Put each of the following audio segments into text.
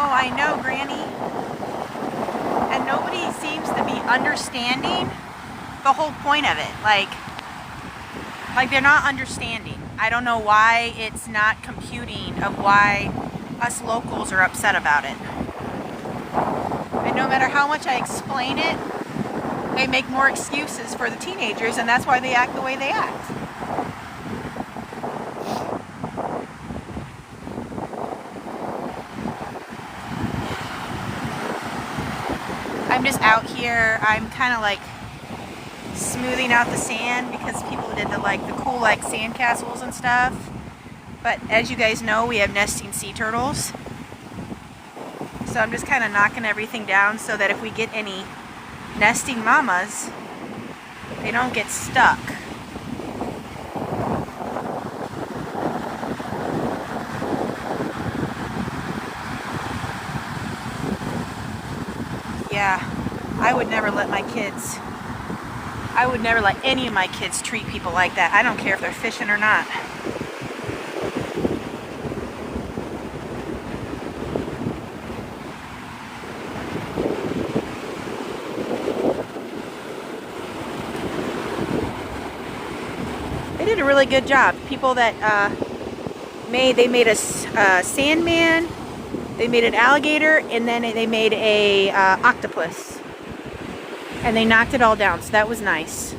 I know, Granny. And nobody seems to be understanding the whole point of it. Like they're not understanding. I don't know why it's not computing of why us locals are upset about it. And no matter how much I explain it, they make more excuses for the teenagers, and that's why they act the way they act. I'm just out here. I'm kind of like smoothing out the sand because people did the cool sand castles and stuff. But as you guys know, we have nesting sea turtles. So I'm just kind of knocking everything down so that if we get any nesting mamas, they don't get stuck. Yeah, I would never let any of my kids treat people like that. I don't care if they're fishing or not. They did a really good job. People that they made a sandman, they made an alligator, and then they made a octopus. And they knocked it all down, so that was nice.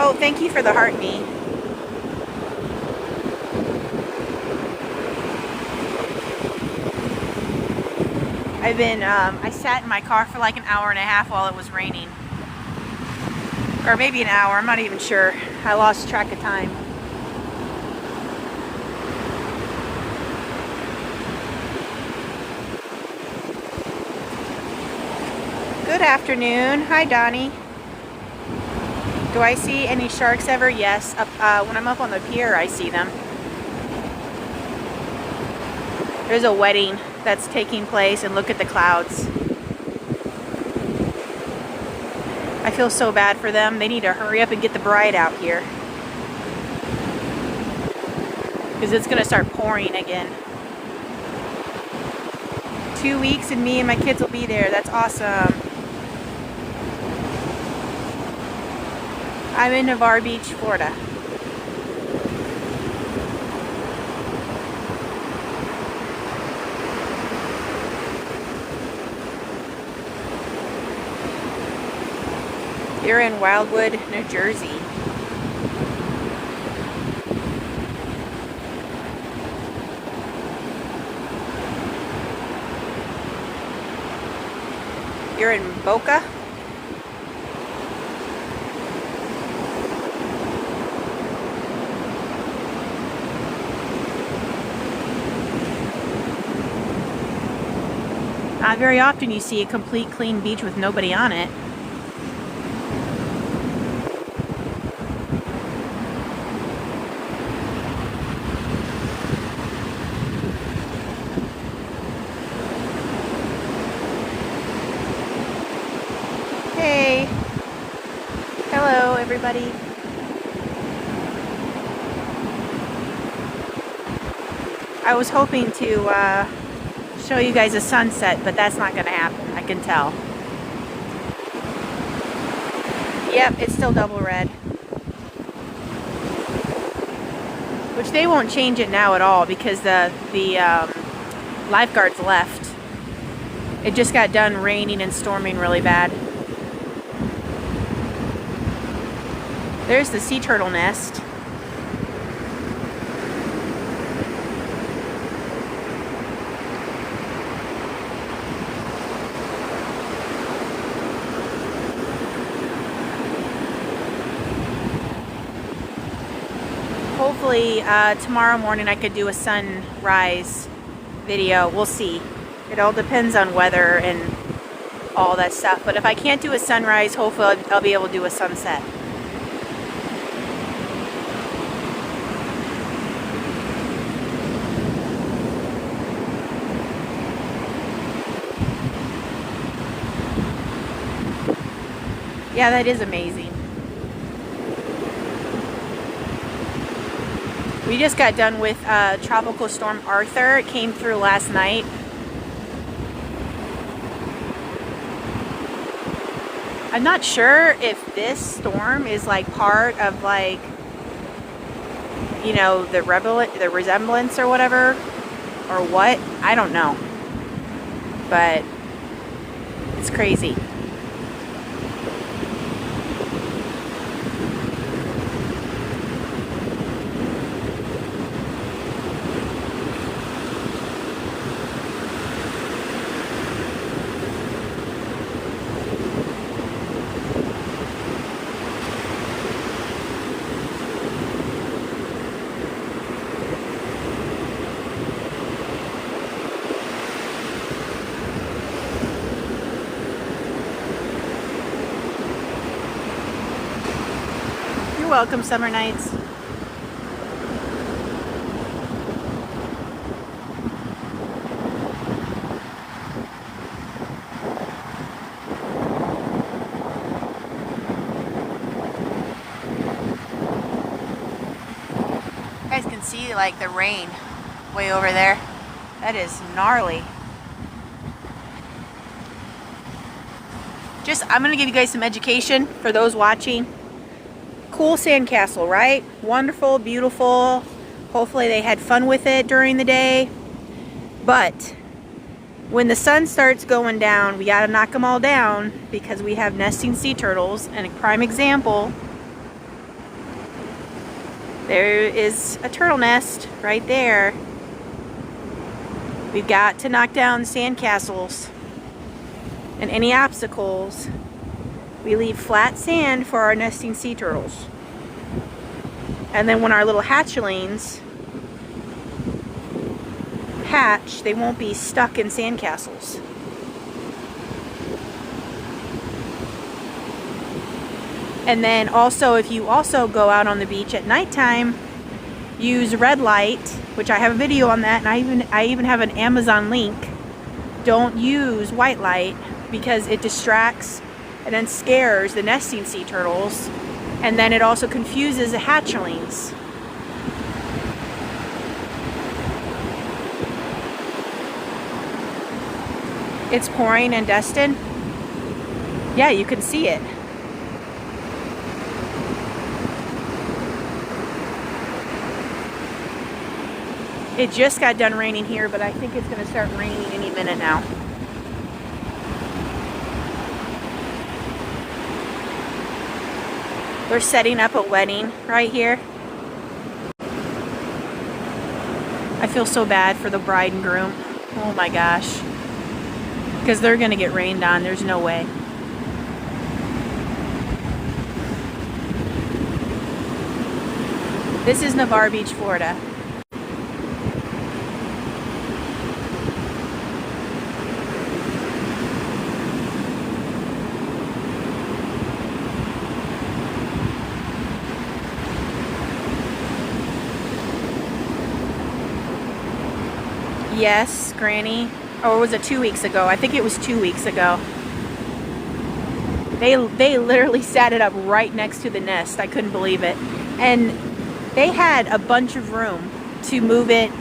Oh, thank you for the heart, me. I sat in my car for like an hour and a half while it was raining. Or maybe an hour, I'm not even sure. I lost track of time. Good afternoon. Hi, Donnie. Do I see any sharks ever? Yes. When I'm up on the pier, I see them. There's a wedding that's taking place, and look at the clouds. I feel so bad for them. They need to hurry up and get the bride out here, because it's going to start pouring again. 2 weeks and me and my kids will be there. That's awesome. I'm in Navarre Beach, Florida. You're in Wildwood, New Jersey. You're in Boca? Not very often you see a complete clean beach with nobody on it. Hey. Hello, everybody. I was hoping to show you guys a sunset, but that's not going to happen. I can tell. Yep, it's still double red. Which they won't change it now at all because the lifeguards left. It just got done raining and storming really bad. There's the sea turtle nest. Hopefully tomorrow morning I could do a sunrise video. We'll see. It all depends on weather and all that stuff. But if I can't do a sunrise, hopefully I'll be able to do a sunset. Yeah, that is amazing. We just got done with Tropical Storm Arthur. It came through last night. I'm not sure if this storm is like part of like, you know, the resemblance or whatever, or what. I don't know. But it's crazy. You're welcome, Summer Nights. You guys can see like the rain way over there. That is gnarly. I'm gonna give you guys some education for those watching. Cool sandcastle, right? Wonderful, beautiful. Hopefully they had fun with it during the day. But when the sun starts going down, we gotta knock them all down because we have nesting sea turtles. And a prime example, there is a turtle nest right there. We've got to knock down sandcastles and any obstacles. We leave flat sand for our nesting sea turtles. And then when our little hatchlings hatch, they won't be stuck in sandcastles. And then also, if you also go out on the beach at nighttime, use red light, which I have a video on that, and I even have an Amazon link. Don't use white light because it distracts and then scares the nesting sea turtles, and then it also confuses the hatchlings. It's pouring in Destin. Yeah, you can see it. It just got done raining here, but I think it's going to start raining any minute now. They're setting up a wedding right here. I feel so bad for the bride and groom. Oh my gosh. Because they're going to get rained on. There's no way. This is Navarre Beach, Florida. Yes, Granny. Or was it 2 weeks ago? I think it was 2 weeks ago. They literally sat it up right next to the nest. I couldn't believe it. And they had a bunch of room to move it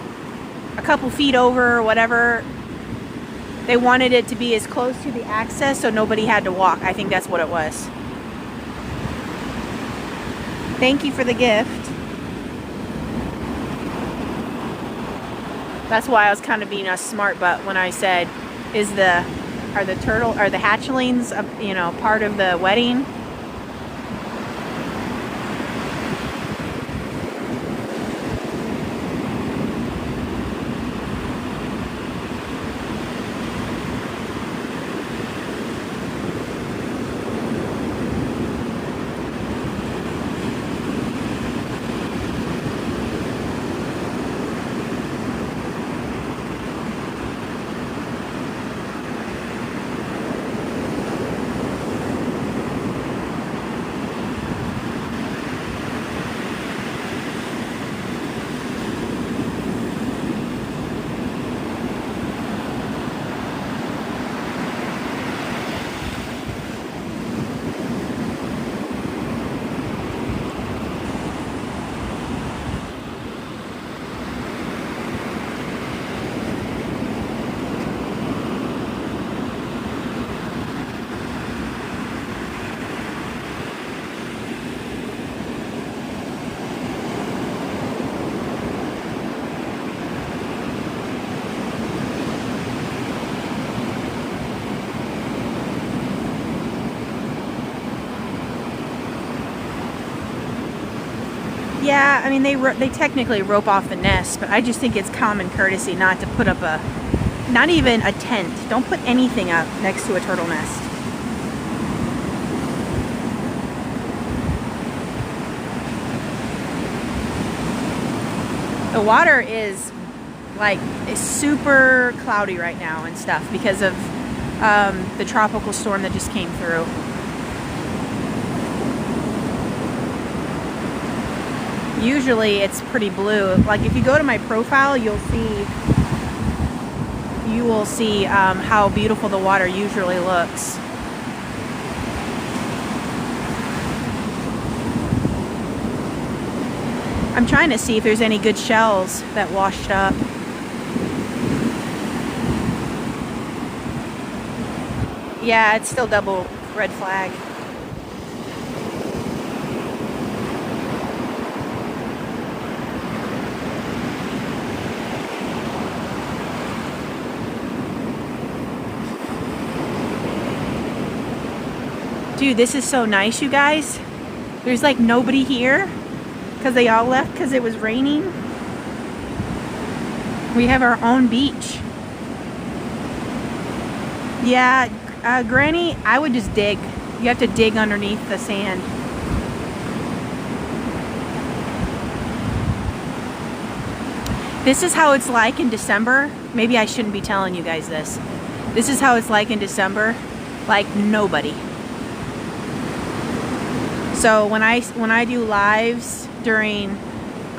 a couple feet over or whatever. They wanted it to be as close to the access so nobody had to walk. I think that's what it was. Thank you for the gift. That's why I was kind of being a smart butt when I said, are the hatchlings, you know, part of the wedding? Yeah, I mean, they technically rope off the nest, but I just think it's common courtesy not to put up not even a tent. Don't put anything up next to a turtle nest. The water is super cloudy right now and stuff because of the tropical storm that just came through. Usually it's pretty blue. Like if you go to my profile, you will see how beautiful the water usually looks. I'm trying to see if there's any good shells that washed up. Yeah, it's still double red flag. Dude, this is so nice, you guys. There's like nobody here because they all left because it was raining. We have our own beach. Yeah, Granny, I would just dig. You have to dig underneath the sand. This is how it's like in December. Maybe I shouldn't be telling you guys this. This is how it's like in December. Like nobody. So when I do lives during,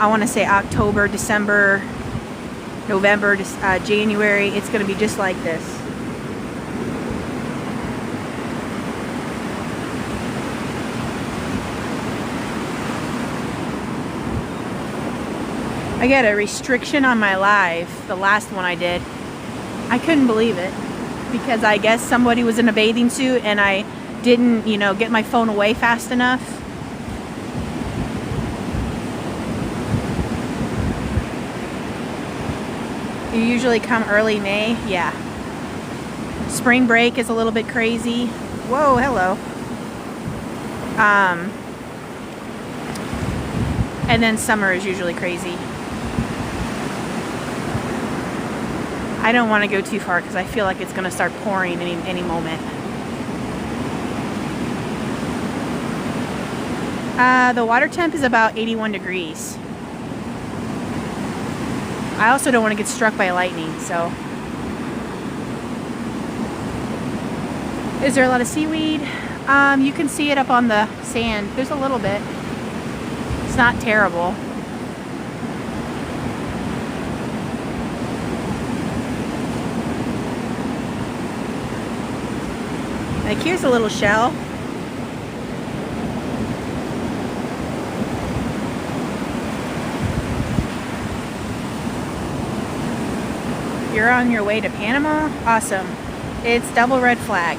I want to say October, December, November, January, it's going to be just like this. I got a restriction on my live, the last one I did. I couldn't believe it because I guess somebody was in a bathing suit and I didn't, get my phone away fast enough. You usually come early May, yeah. Spring break is a little bit crazy. Whoa, hello. And then summer is usually crazy. I don't want to go too far because I feel like it's going to start pouring any moment. The water temp is about 81 degrees. I also don't want to get struck by lightning, so. Is there a lot of seaweed? You can see it up on the sand. There's a little bit. It's not terrible. Like here's a little shell. You're on your way to Panama? Awesome. It's double red flag.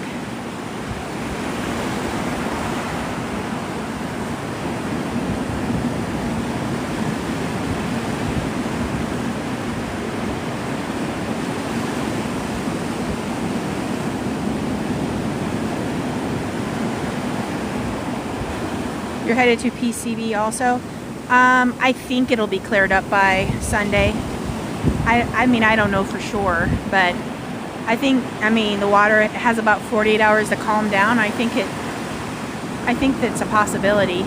You're headed to PCB also? I think it'll be cleared up by Sunday. I mean, I don't know for sure, but the water has about 48 hours to calm down. I think that's a possibility.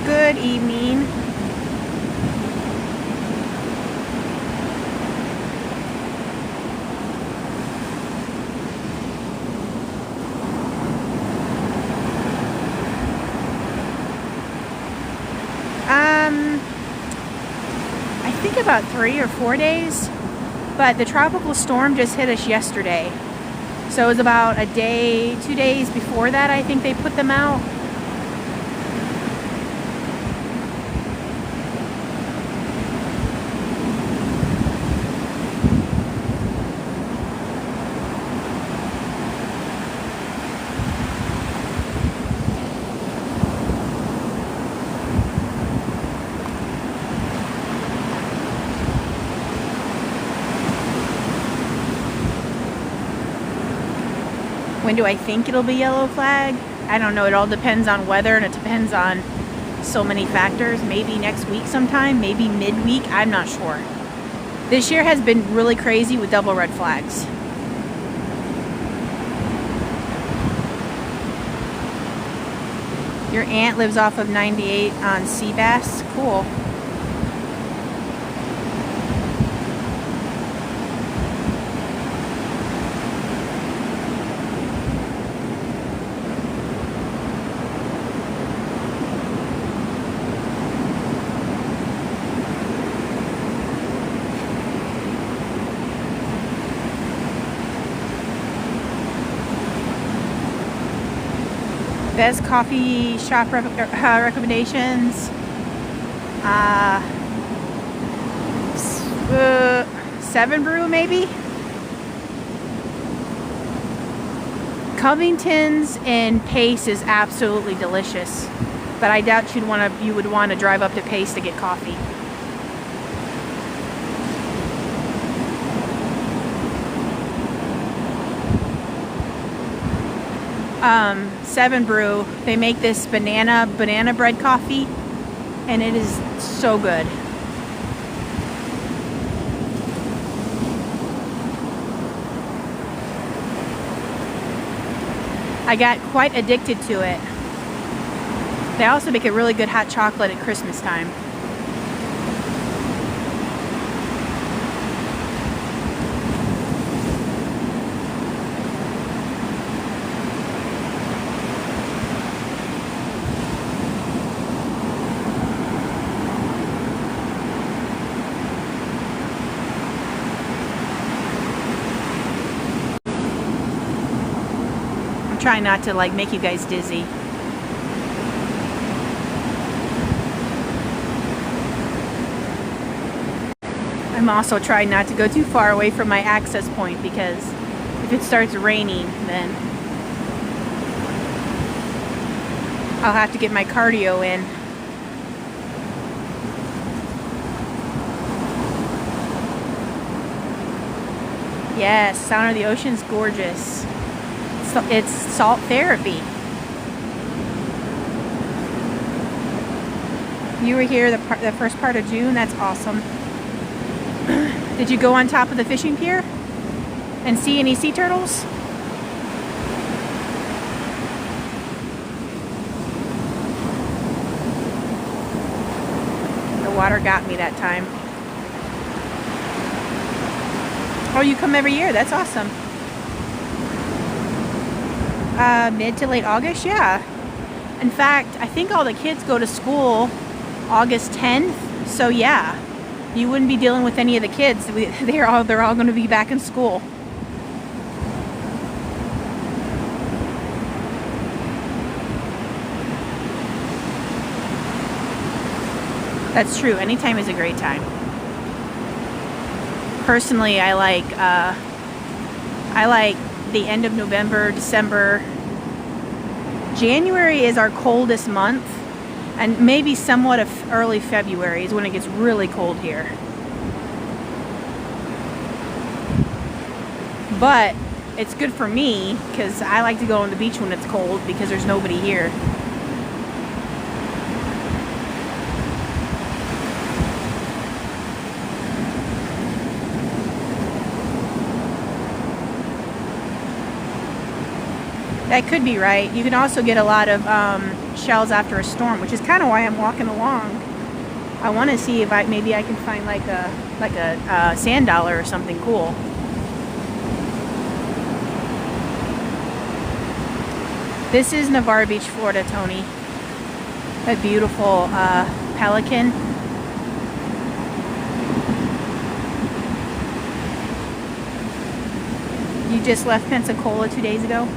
Good evening. I think about 3 or 4 days, but the tropical storm just hit us yesterday. So it was about a day, 2 days before that, I think they put them out. When do I think it'll be yellow flag? I don't know. It all depends on weather, and it depends on so many factors. Maybe next week sometime, maybe midweek. I'm not sure. This year has been really crazy with double red flags. Your aunt lives off of 98 on sea bass. Cool. Best coffee shop recommendations. Seven Brew maybe. Covington's and Pace is absolutely delicious, but I doubt you would want to drive up to Pace to get coffee. Seven Brew, they make this banana bread coffee, and it is so good. I got quite addicted to it. They also make a really good hot chocolate at Christmas time. Try not to like make you guys dizzy. I'm also trying not to go too far away from my access point, because if it starts raining, then I'll have to get my cardio in. Yes, sound of the ocean's gorgeous. It's salt therapy. You were here the first part of June. That's awesome. Did you go on top of the fishing pier and see any sea turtles? The water got me that time. Oh, you come every year. That's awesome. Mid to late August, yeah. In fact, I think all the kids go to school August 10th, so yeah, you wouldn't be dealing with any of the kids. They're all going to be back in school. That's true. Anytime is a great time. Personally, I like the end of November, December. January is our coldest month, and maybe somewhat of early February is when it gets really cold here. But it's good for me because I like to go on the beach when it's cold because there's nobody here. That could be right. You can also get a lot of shells after a storm, which is kind of why I'm walking along. I want to see if maybe I can find like a sand dollar or something cool. This is Navarre Beach, Florida, Tony. A beautiful pelican. You just left Pensacola 2 days ago?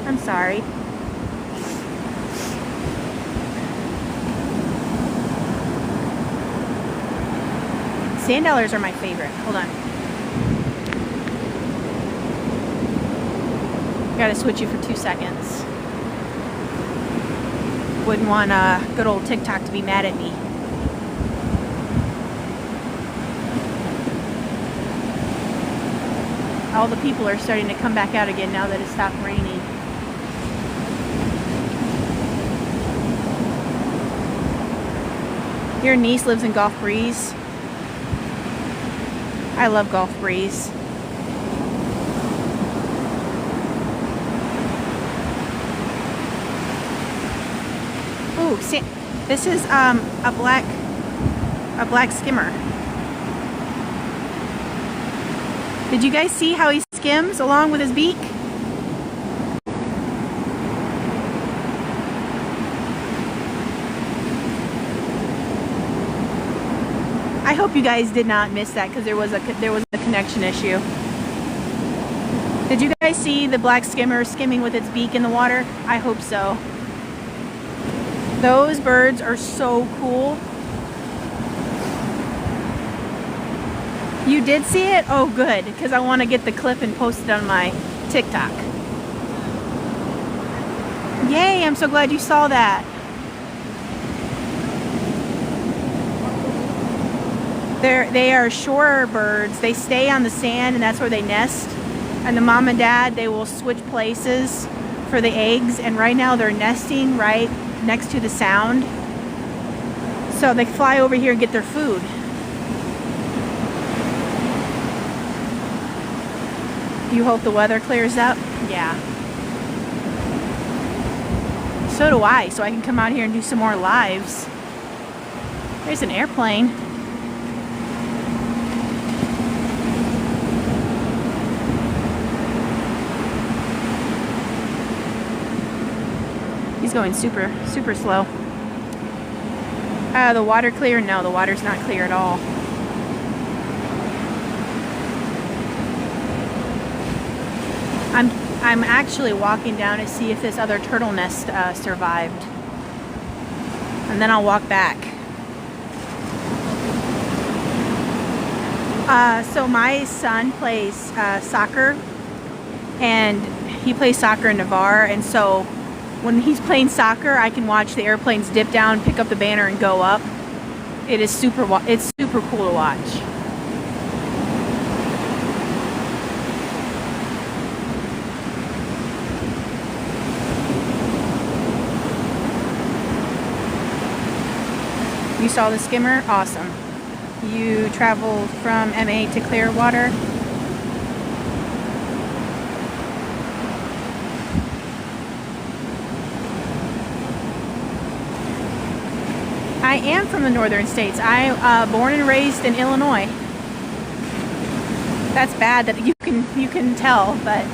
I'm sorry. Sand dollars are my favorite. Hold on. Gotta switch you for 2 seconds. Wouldn't want good old TikTok to be mad at me. All the people are starting to come back out again now that it stopped raining. Your niece lives in Gulf Breeze. I love Gulf Breeze. Ooh, see, this is a black skimmer. Did you guys see how he skims along with his beak? I hope you guys did not miss that because there was a connection issue. Did you guys see the black skimmer skimming with its beak in the water? I hope so. Those birds are so cool. You did see it? Oh, good, because I want to get the clip and post it on my TikTok. Yay, I'm so glad you saw that. They are shore birds. They stay on the sand and that's where they nest. And the mom and dad, they will switch places for the eggs. And right now they're nesting right next to the sound. So they fly over here and get their food. You hope the weather clears up? Yeah. So do I, so I can come out here and do some more lives. There's an airplane. He's going super slow. The water clear? No, the water's not clear at all. I'm actually walking down to see if this other turtle nest survived. And then I'll walk back. So my son plays soccer, and he plays soccer in Navarre, and so when he's playing soccer, I can watch the airplanes dip down, pick up the banner, and go up. It's super cool to watch. You saw the skimmer? Awesome. You traveled from MA to Clearwater? I am from the northern states. I'm born and raised in Illinois. That's bad that you can tell, but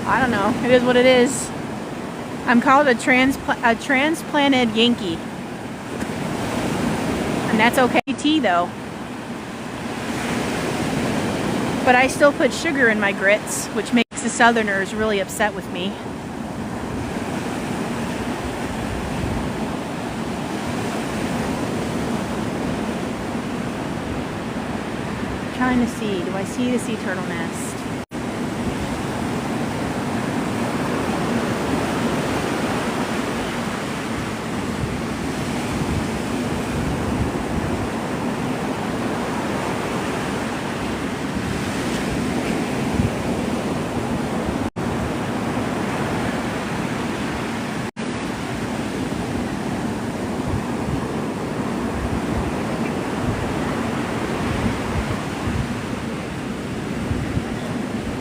I don't know. It is what it is. I'm called a transplanted Yankee. And that's okay tea though. But I still put sugar in my grits, which makes the Southerners really upset with me. I'm trying to see. Do I see the sea turtle nest?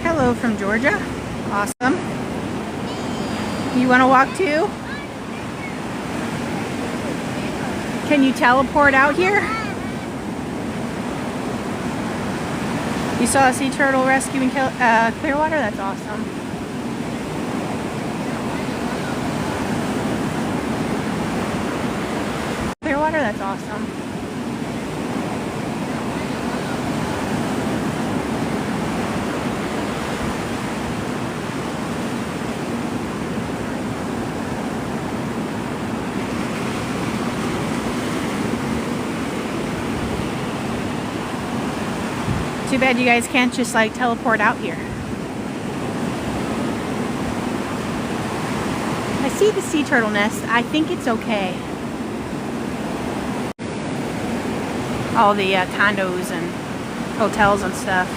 Hello from Georgia. Awesome. You want to walk too? Can you teleport out here? You saw a sea turtle rescue in Clearwater? That's awesome. Clearwater? That's awesome. Too bad you guys can't just like teleport out here. I see the sea turtle nest. I think it's okay. All the condos and hotels and stuff.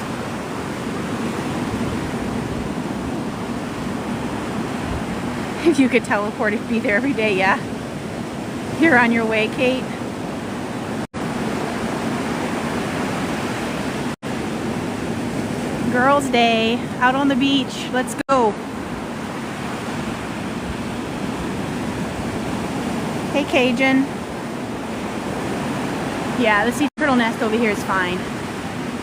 If you could teleport, it'd be there every day, yeah. You're on your way, Kate. Girls' Day out on the beach. Let's go. Hey, Cajun. Yeah, the sea turtle nest over here is fine.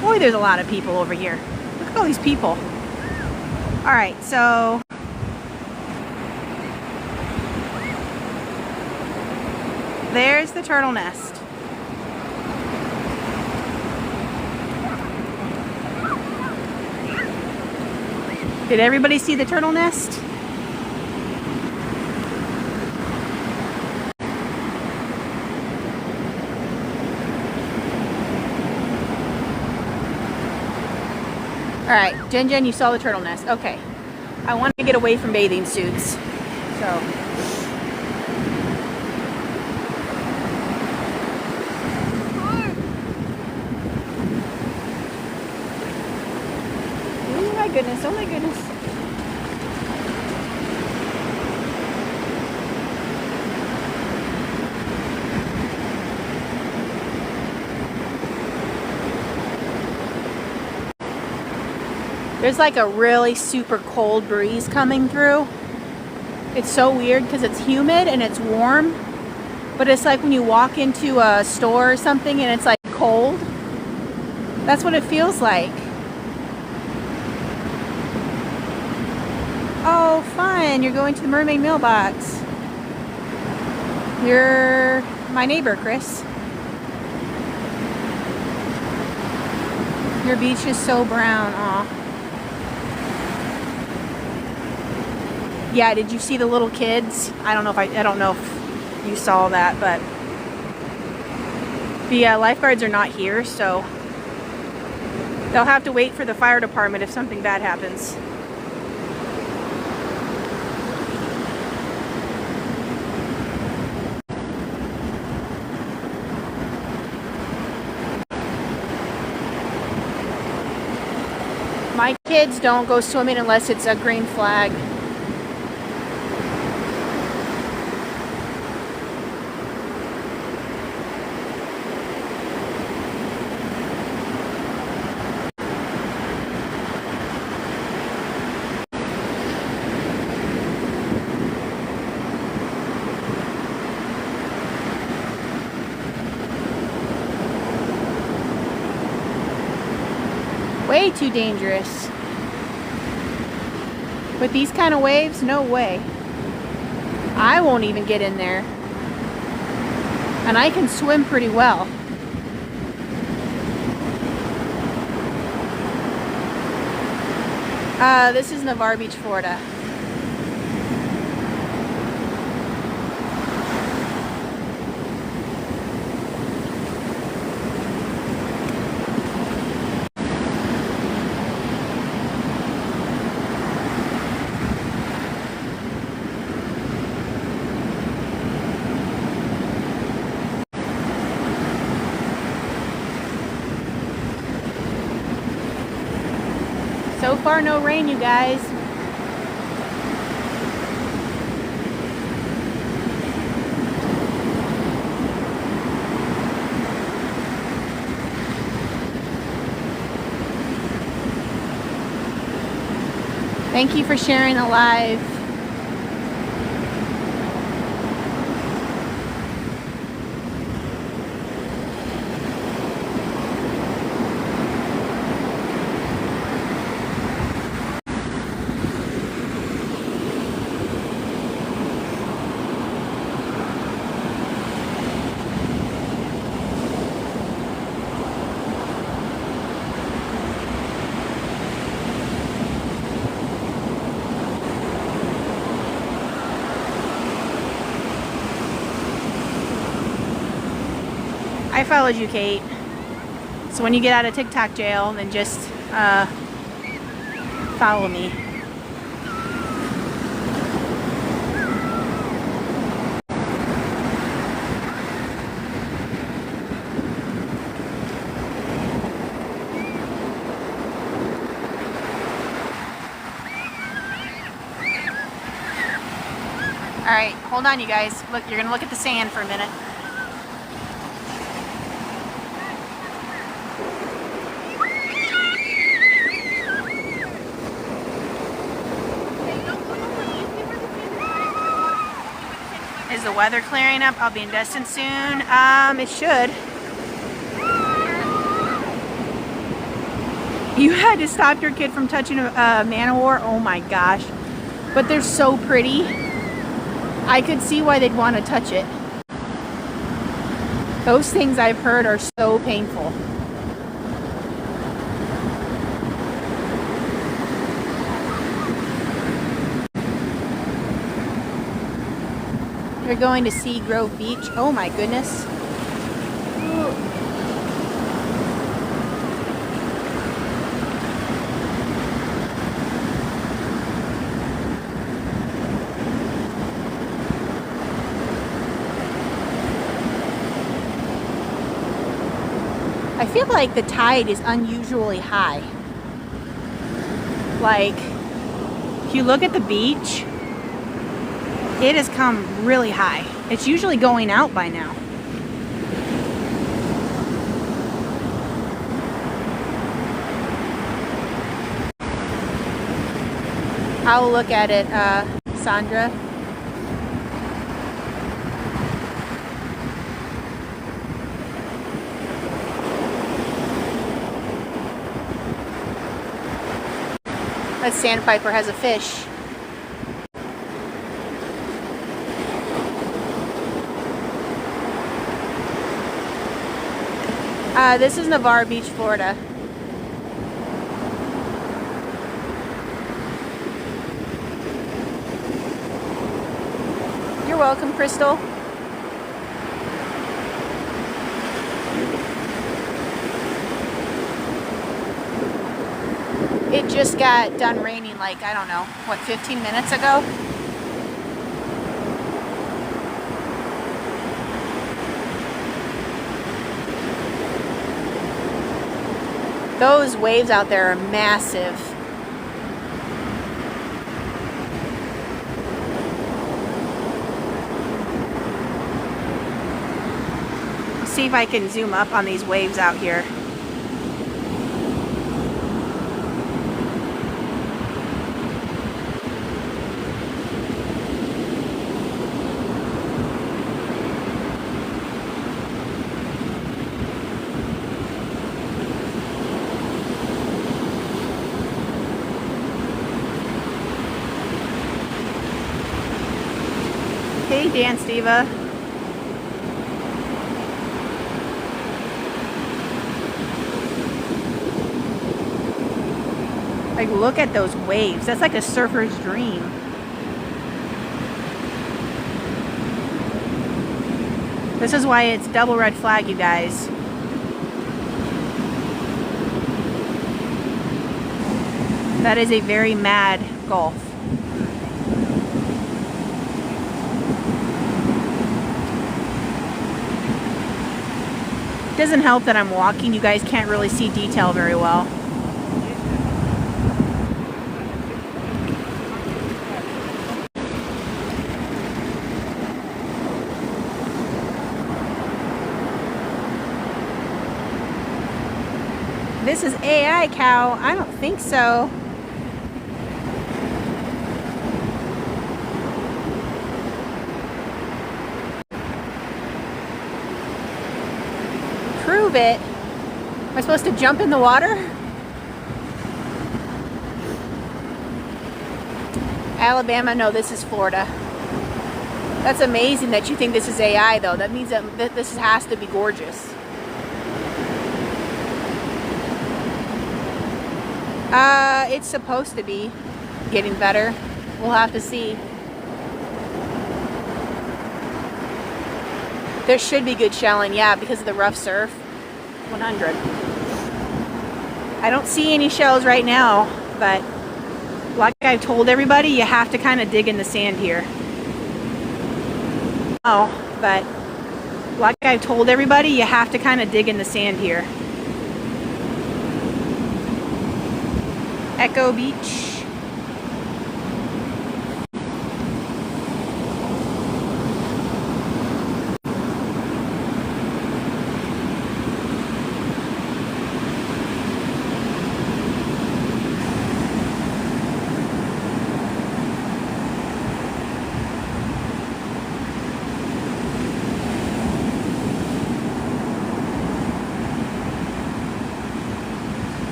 Boy, there's a lot of people over here. Look at all these people. All right, so there's the turtle nest. Did everybody see the turtle nest? All right, Jen, you saw the turtle nest. Okay. I want to get away from bathing suits. So. Oh my goodness, oh my goodness. There's like a really super cold breeze coming through. It's so weird because it's humid and it's warm, but it's like when you walk into a store or something and it's like cold. That's what it feels like. Oh, fun. You're going to the mermaid mailbox. You're my neighbor, Chris. Your beach is so brown. Aw. Yeah, did you see the little kids? I don't know if you saw that, but the lifeguards are not here, so they'll have to wait for the fire department if something bad happens. My kids don't go swimming unless it's a green flag. Way too dangerous. With these kind of waves, no way. I won't even get in there. And I can swim pretty well. This is Navarre Beach, Florida. So far, no rain, you guys. Thank you for sharing the live. I followed you, Kate. So when you get out of TikTok jail, then just follow me. All right, hold on, you guys. Look, you're gonna look at the sand for a minute. Is the weather clearing up? I'll be in Destin soon. It should. You had to stop your kid from touching a man o' war? Oh my gosh. But they're so pretty. I could see why they'd want to touch it. Those things I've heard are so painful. They're going to Sea Grove Beach. Oh my goodness. I feel like the tide is unusually high. Like, if you look at the beach, it has come really high. It's usually going out by now. I'll look at it, Sandra. That sandpiper has a fish. This is Navarre Beach, Florida. You're welcome, Crystal. It just got done raining like, I don't know, what, 15 minutes ago? Those waves out there are massive. Let's see if I can zoom up on these waves out here. Hey, Dance Diva. Like, look at those waves. That's like a surfer's dream. This is why it's double red flag, you guys. That is a very mad Gulf. It doesn't help that I'm walking. You guys can't really see detail very well. This is AI cow. I don't think so. Prove it. Am I supposed to jump in the water? Alabama, no, this is Florida. That's amazing that you think this is AI, though. That means that this has to be gorgeous. It's supposed to be getting better. We'll have to see. There should be good shelling, yeah, because of the rough surf. 100. I don't see any shells right now, but like I've told everybody, you have to kind of dig in the sand here. Oh, but like I've told everybody, you have to kind of dig in the sand here. Echo Beach.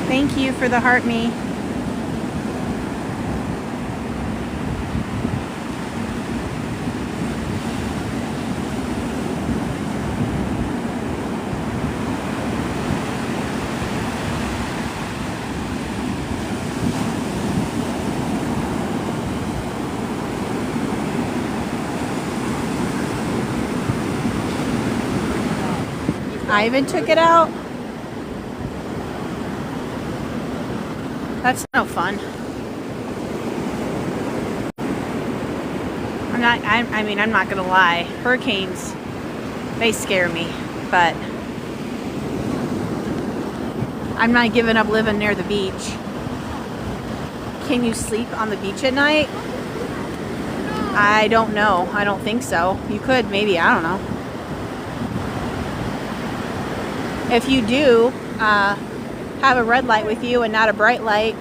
Thank you for the heart me. Ivan took it out. That's no fun. I'm not gonna lie. Hurricanes, they scare me, but I'm not giving up living near the beach. Can you sleep on the beach at night? I don't know. I don't think so. You could, maybe. I don't know. If you do, have a red light with you and not a bright light,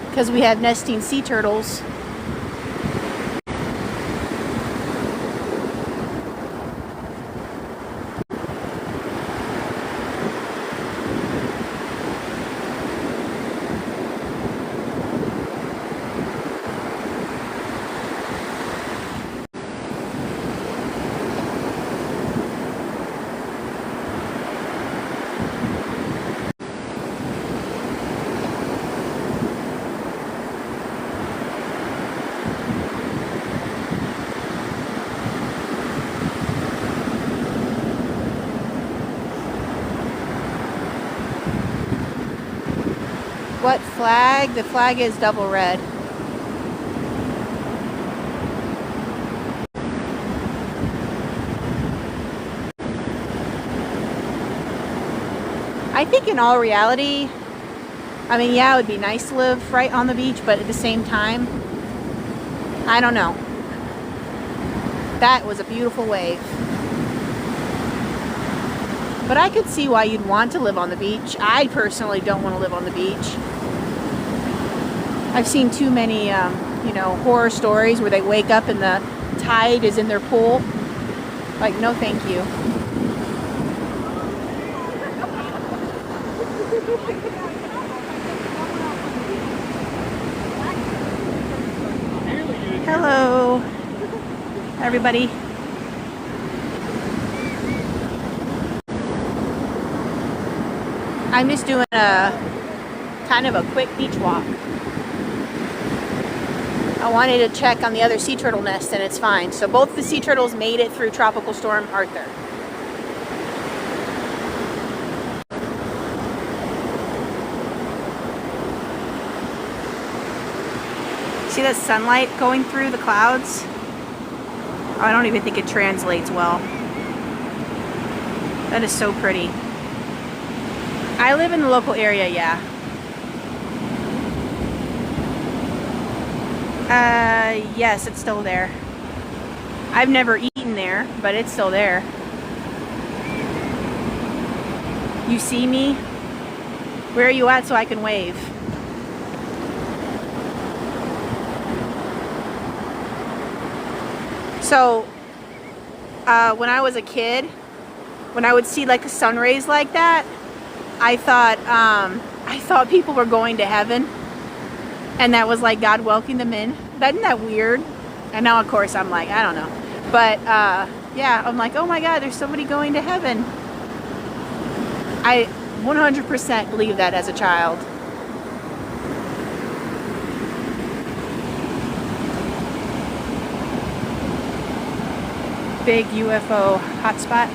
because we have nesting sea turtles. What flag? The flag is double red. I think in all reality, I mean, yeah, it would be nice to live right on the beach, but at the same time, I don't know. That was a beautiful wave. But I could see why you'd want to live on the beach. I personally don't want to live on the beach. I've seen too many, horror stories where they wake up and the tide is in their pool. Like, no thank you. Hello, everybody. I'm just doing a kind of a quick beach walk. I wanted to check on the other sea turtle nest and it's fine. So both the sea turtles made it through Tropical Storm Arthur. See that sunlight going through the clouds? Oh, I don't even think it translates well. That is so pretty. I live in the local area, yeah. Yes, it's still there. I've never eaten there, but it's still there. You see me? Where are you at so I can wave? So, when I was a kid, when I would see like the sun rays like that, I thought people were going to heaven, and that was like God welcoming them in. Isn't that weird? And now, of course, I'm like, I don't know. But yeah, I'm like, oh my God, there's somebody going to heaven. I 100% believed that as a child. Big UFO hotspot.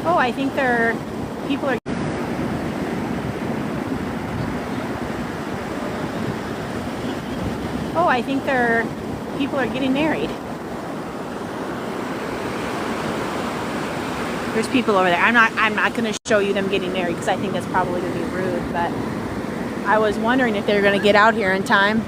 Oh, I think people are... Oh, I think people are getting married. There's people over there. I'm not going to show you them getting married because I think that's probably going to be rude, but I was wondering if they're going to get out here in time.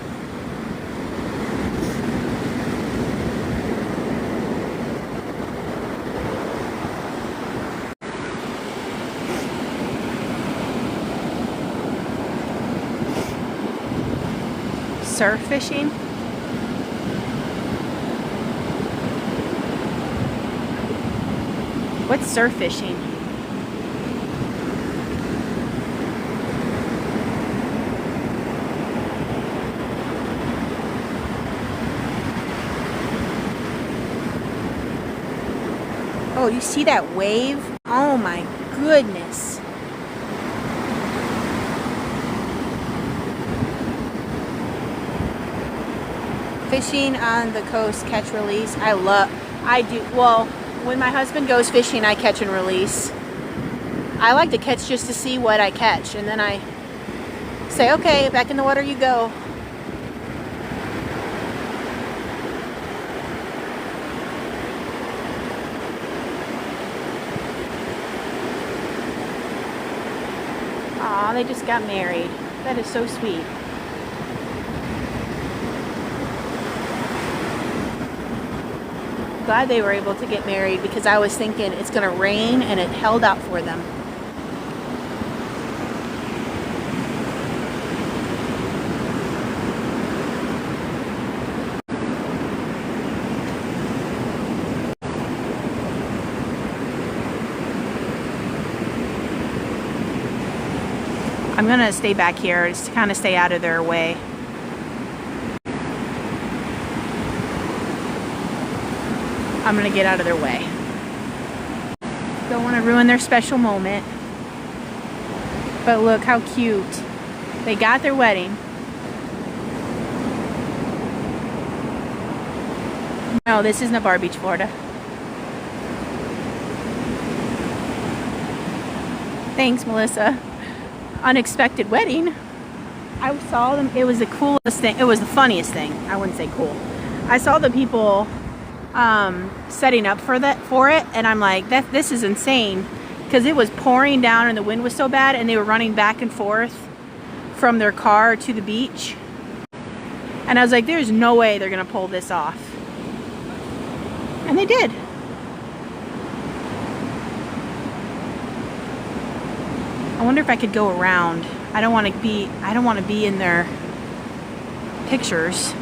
Surf fishing. What's surf fishing? Oh, you see that wave? Oh my goodness. Fishing on the coast, catch release. I do, well, when my husband goes fishing, I catch and release. I like to catch just to see what I catch, and then I say, okay, back in the water you go. Aw, they just got married. That is so sweet. Glad they were able to get married because I was thinking it's going to rain, and it held out for them. I'm going to stay back here just to kind of stay out of their way. I'm going to get out of their way. Don't want to ruin their special moment. But look how cute. They got their wedding. No, this is Navarre Beach, Florida. Thanks, Melissa. Unexpected wedding. I saw them. It was the coolest thing. It was the funniest thing. I wouldn't say cool. I saw the people setting up for it, and I'm like, this is insane, because it was pouring down and the wind was so bad, and they were running back and forth from their car to the beach, and I was like, there's no way they're gonna pull this off, and they did. I wonder if I could go around. I don't want to be in their pictures.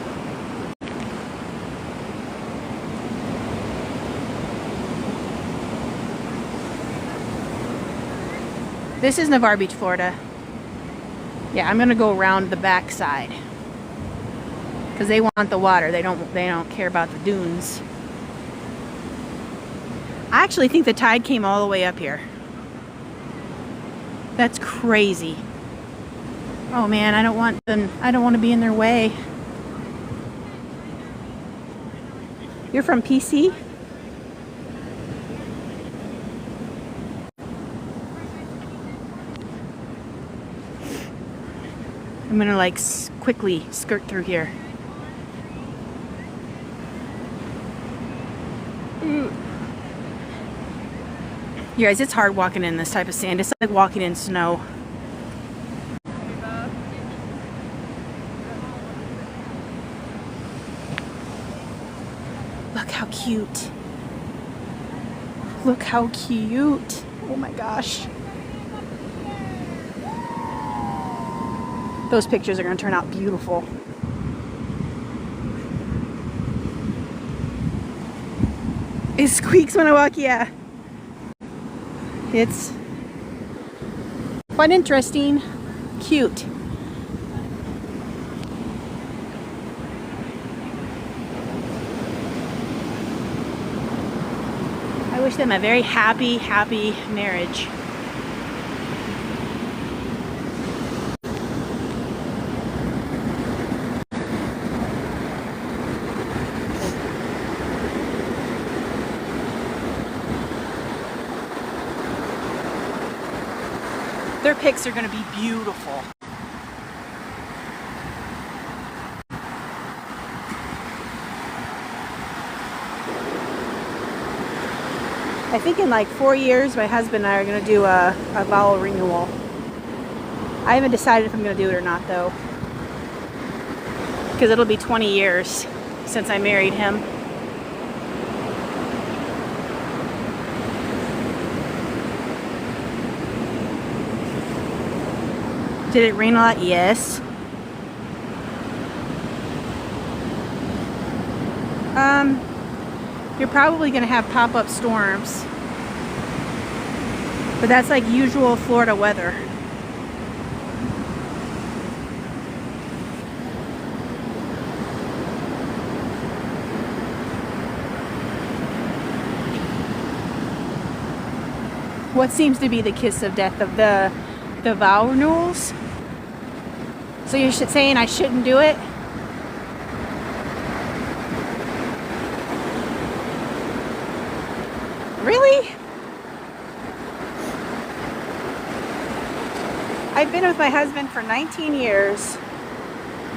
This is Navarre Beach, Florida. Yeah, I'm gonna go around the back side because they want the water. They don't care about the dunes. I actually think the tide came all the way up here. That's crazy. Oh man, I don't want to be in their way. You're from PC? I'm gonna like quickly skirt through here. You guys, it's hard walking in this type of sand. It's like walking in snow. Look how cute. Look how cute. Oh my gosh. Those pictures are going to turn out beautiful. It squeaks when I walk, yeah. It's quite interesting. Cute. I wish them a very happy, happy marriage. Their pics are going to be beautiful. I think in like 4 years, my husband and I are going to do a vow renewal. I haven't decided if I'm going to do it or not, though. Because it'll be 20 years since I married him. Did it rain a lot? Yes. You're probably going to have pop-up storms. But that's like usual Florida weather. What seems to be the kiss of death of the vow renewals? So you're saying I shouldn't do it? Really? I've been with my husband for 19 years.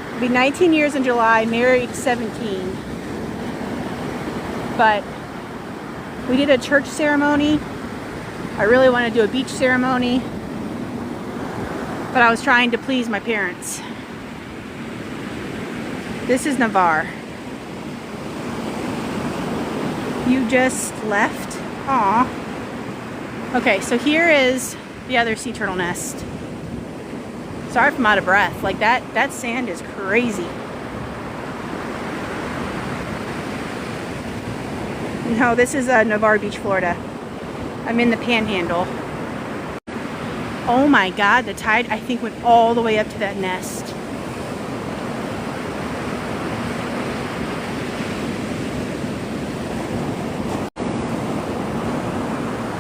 It'll be 19 years in July, married 17. But we did a church ceremony. I really want to do a beach ceremony. But I was trying to please my parents. This is Navarre. You just left? Aw. Okay, so here is the other sea turtle nest. Sorry if I'm out of breath. Like that sand is crazy. No, this is Navarre Beach, Florida. I'm in the Panhandle. Oh my God, the tide I think went all the way up to that nest.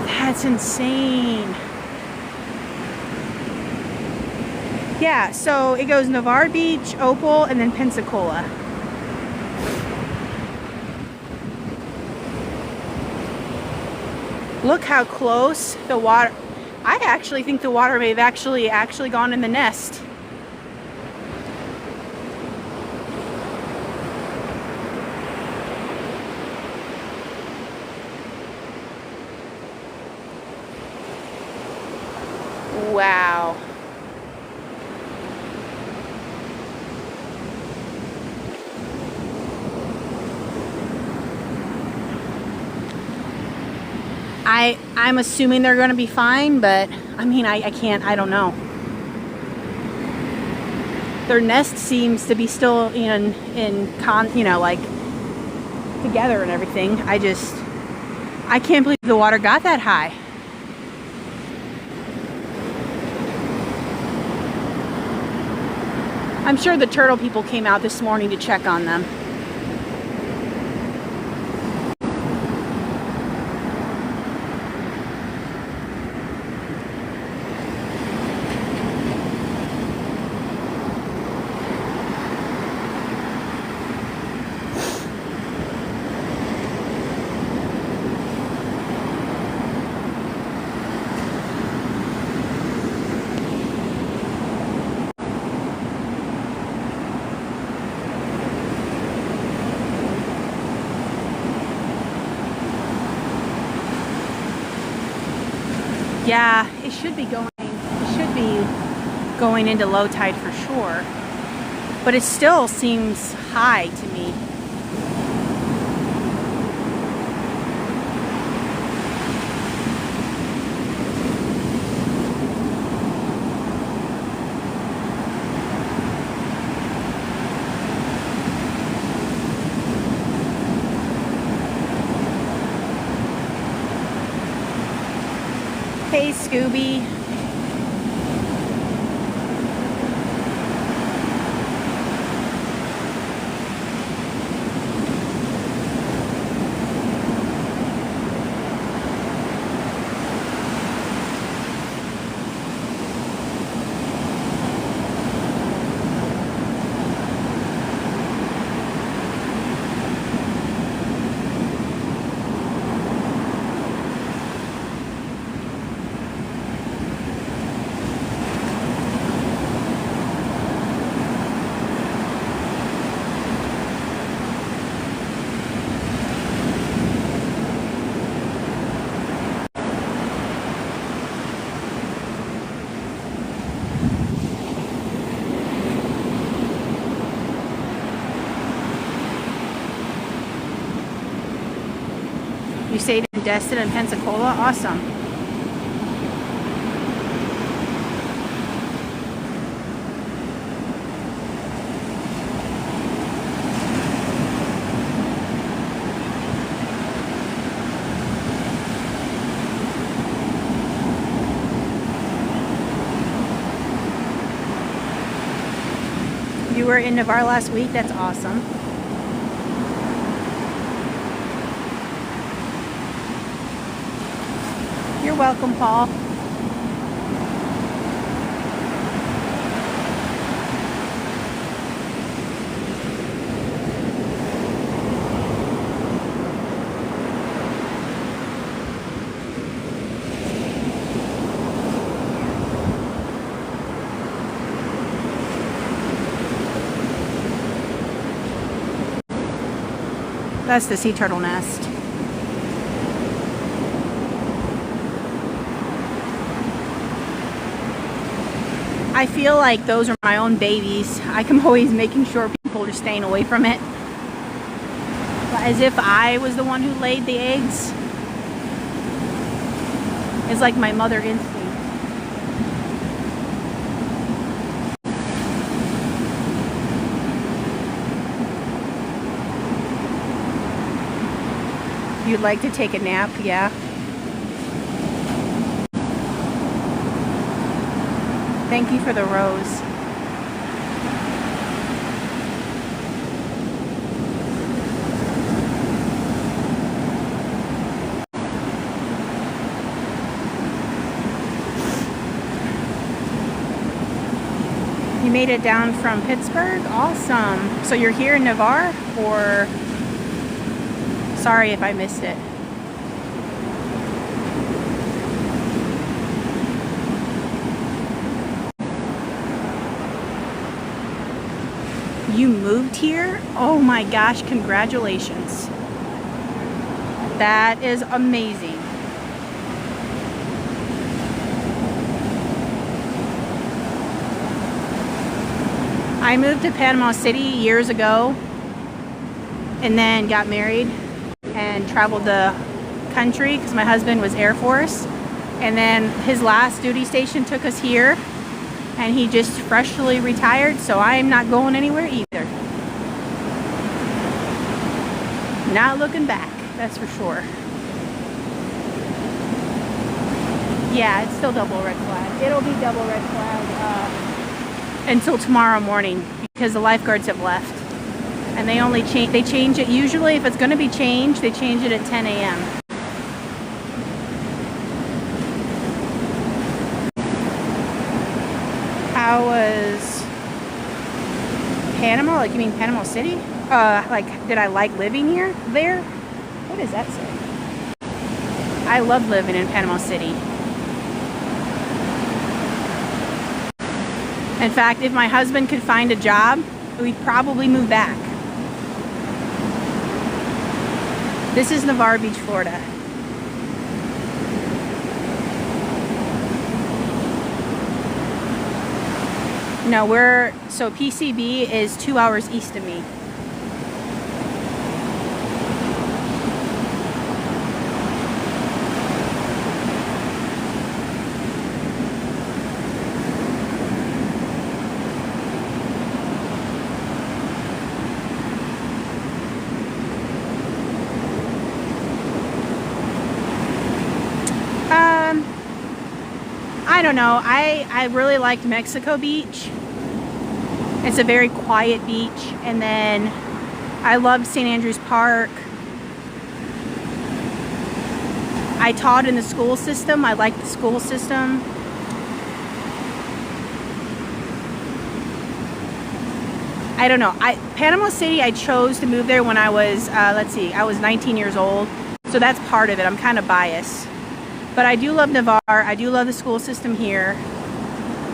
That's insane. Yeah, so it goes Navarre Beach, Opal, and then Pensacola. Look how close the water. I actually think the water may have actually gone in the nest. Wow. I'm assuming they're going to be fine, but I mean, I can't, I don't know. Their nest seems to be still you know, like together and everything. I can't believe the water got that high. I'm sure the turtle people came out this morning to check on them. Yeah, it should be going into low tide for sure. But it still seems high to me. Hey, Scooby. You stayed in Destin and Pensacola? Awesome. You were in Navarre last week? That's awesome. You're welcome, Paul. That's the sea turtle nest. I feel like those are my own babies. I'm always making sure people are staying away from it. As if I was the one who laid the eggs. It's like my mother instinct. You'd like to take a nap? Yeah. Thank you for the rose. You made it down from Pittsburgh? Awesome. So you're here in Navarre, or... Sorry if I missed it. You moved here? Oh my gosh, congratulations. That is amazing. I moved to Panama City years ago and then got married and traveled the country because my husband was Air Force, and then his last duty station took us here, and he just freshly retired, so I'm not going anywhere either. Not looking back, that's for sure. Yeah, it's still double red flag. It'll be double red flag until tomorrow morning because the lifeguards have left. And they only change it, usually if it's going to be changed, they change it at 10 a.m. How was Panama? Like, you mean Panama City? Like, did I like living here? There? What does that say? I love living in Panama City. In fact, if my husband could find a job, we'd probably move back. This is Navarre Beach, Florida. No, so PCB is 2 hours east of me. I don't know. I really liked Mexico Beach. It's a very quiet beach. And then I loved St. Andrews Park. I taught in the school system. I liked the school system. I don't know. Panama City, I chose to move there when I was, I was 19 years old. So that's part of it. I'm kind of biased. But I do love Navarre. I do love the school system here.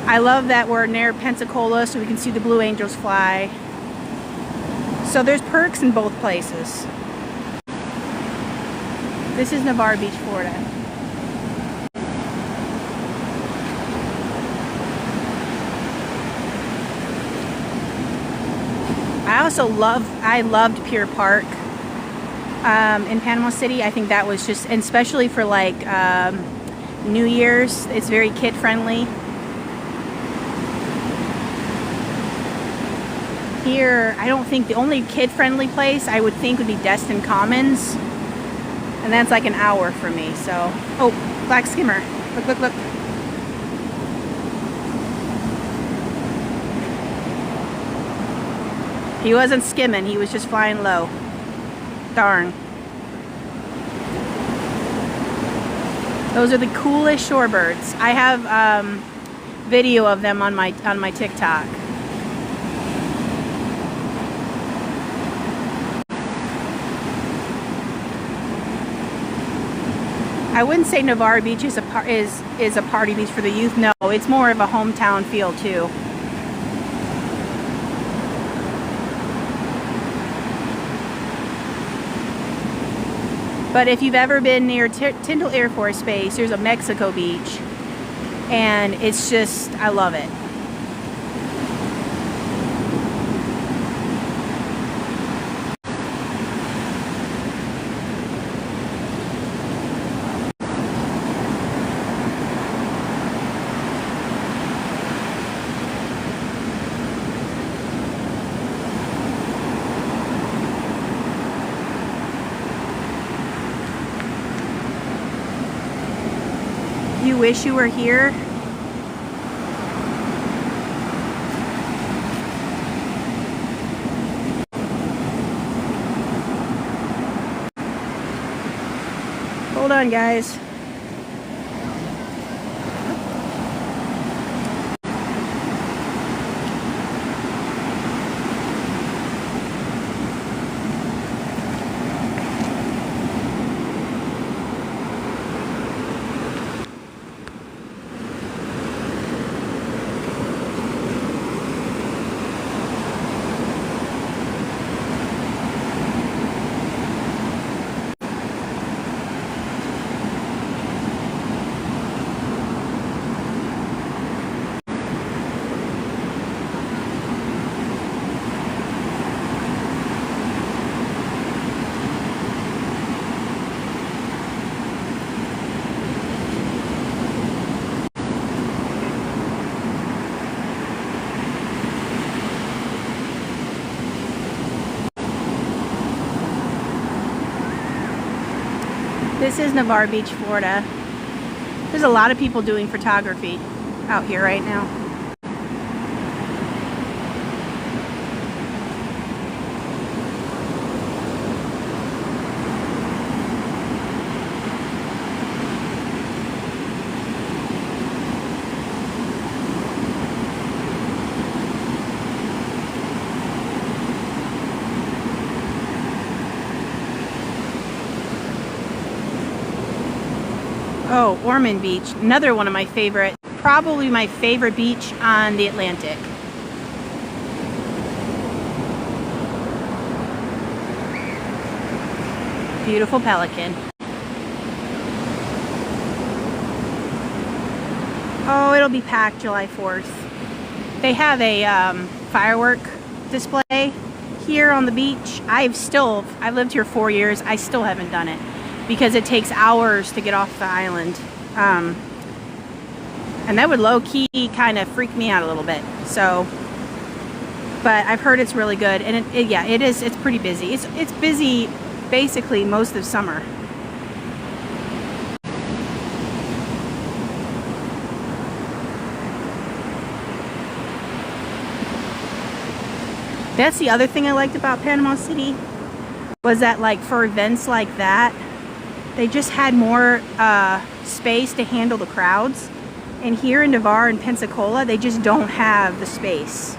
I love that we're near Pensacola so we can see the Blue Angels fly. So there's perks in both places. This is Navarre Beach, Florida. I loved Pier Park. in Panama City. I think that was just, and especially for like New Year's, it's very kid friendly. Here, I don't think the only kid friendly place I would think would be Destin Commons, and that's like an hour for me. So, oh, black skimmer, look, look, look. He wasn't skimming, he was just flying low. Darn. Those are the coolest shorebirds. I have video of them on my TikTok. I wouldn't say Navarre Beach is a party beach for the youth. No, it's more of a hometown feel too. But if you've ever been near Tyndall Air Force Base, there's a Mexico Beach, and it's just, I love it. You wish you were here? Hold on, guys. This is Navarre Beach, Florida. There's a lot of people doing photography out here right now. Oh, Ormond Beach, another one of my favorite, probably my favorite beach on the Atlantic. Beautiful pelican. Oh, it'll be packed July 4th. They have a firework display here on the beach. I've lived here 4 years. I still haven't done it, because it takes hours to get off the island. And that would low-key kind of freak me out a little bit. So, but I've heard it's really good, and yeah, it is. It's pretty busy. It's busy basically most of summer. That's the other thing I liked about Panama City, was that like for events like that, they just had more space to handle the crowds. And here in Navarre and Pensacola, they just don't have the space.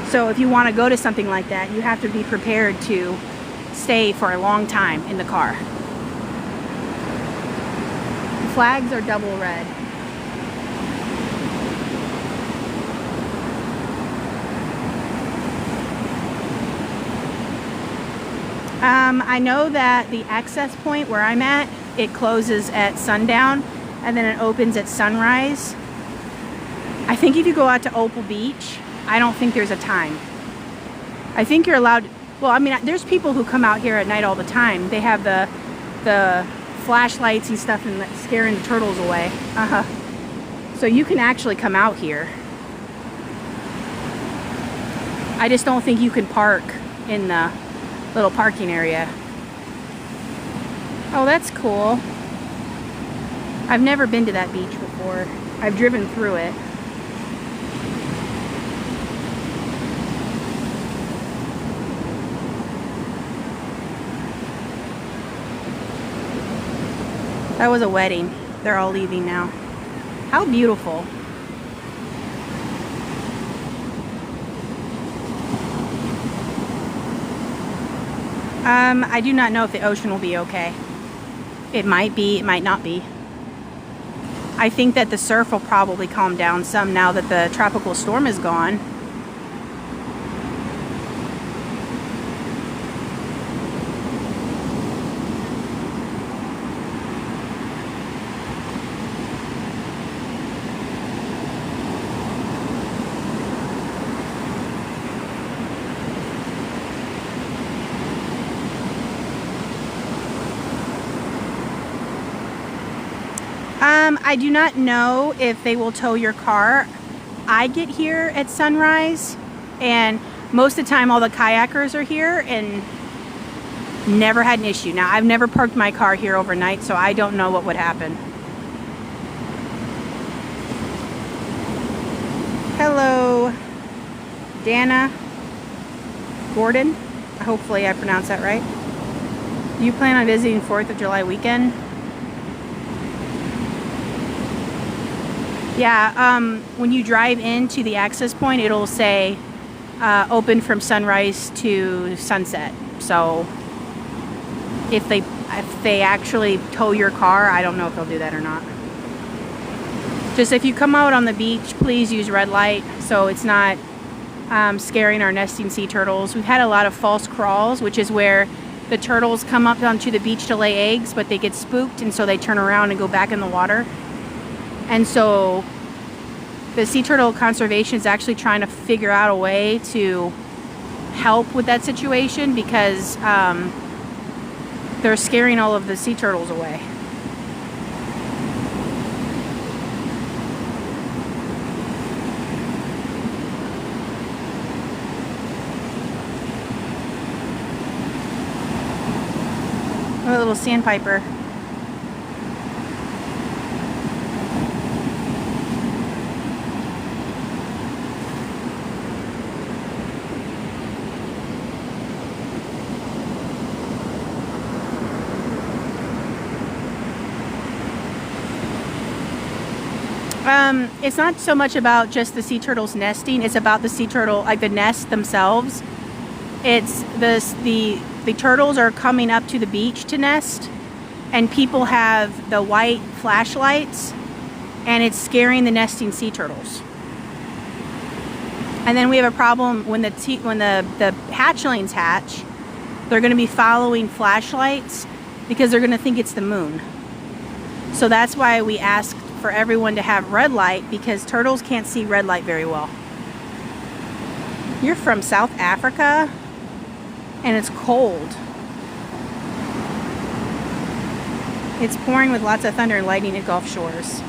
So if you want to go to something like that, you have to be prepared to stay for a long time in the car. The flags are double red. I know that the access point where I'm at, it closes at sundown and then it opens at sunrise. I think if you go out to Opal Beach, I don't think there's a time. I think you're allowed Well, I mean, there's people who come out here at night all the time. They have the flashlights and stuff and scaring the turtles away. So you can actually come out here. I just don't think you can park in the little parking area. Oh, that's cool. I've never been to that beach before. I've driven through it. That was a wedding. They're all leaving now. How beautiful. I do not know if the ocean will be okay. It might be, it might not be. I think that the surf will probably calm down some now that the tropical storm is gone. I do not know if they will tow your car. I get here at sunrise, and most of the time all the kayakers are here and never had an issue. Now, I've never parked my car here overnight, so I don't know what would happen. Hello, Dana Gordon. Hopefully I pronounced that right. Do you plan on visiting 4th of July weekend? Yeah, when you drive into the access point, it'll say open from sunrise to sunset. So if they actually tow your car, I don't know if they'll do that or not. Just if you come out on the beach, please use red light so it's not scaring our nesting sea turtles. We've had a lot of false crawls, which is where the turtles come up onto the beach to lay eggs, but they get spooked and so they turn around and go back in the water. And so the Sea Turtle Conservation is actually trying to figure out a way to help with that situation because they're scaring all of the sea turtles away. Oh, a little sandpiper. It's not so much about just the sea turtles nesting, it's about the sea turtle, like the nest themselves. It's the turtles are coming up to the beach to nest, and people have the white flashlights, and it's scaring the nesting sea turtles. And then we have a problem when the hatchlings hatch, they're going to be following flashlights because they're going to think it's the moon. So that's why we ask for everyone to have red light, because turtles can't see red light very well. You're from South Africa and it's cold. It's pouring with lots of thunder and lightning at Gulf Shores.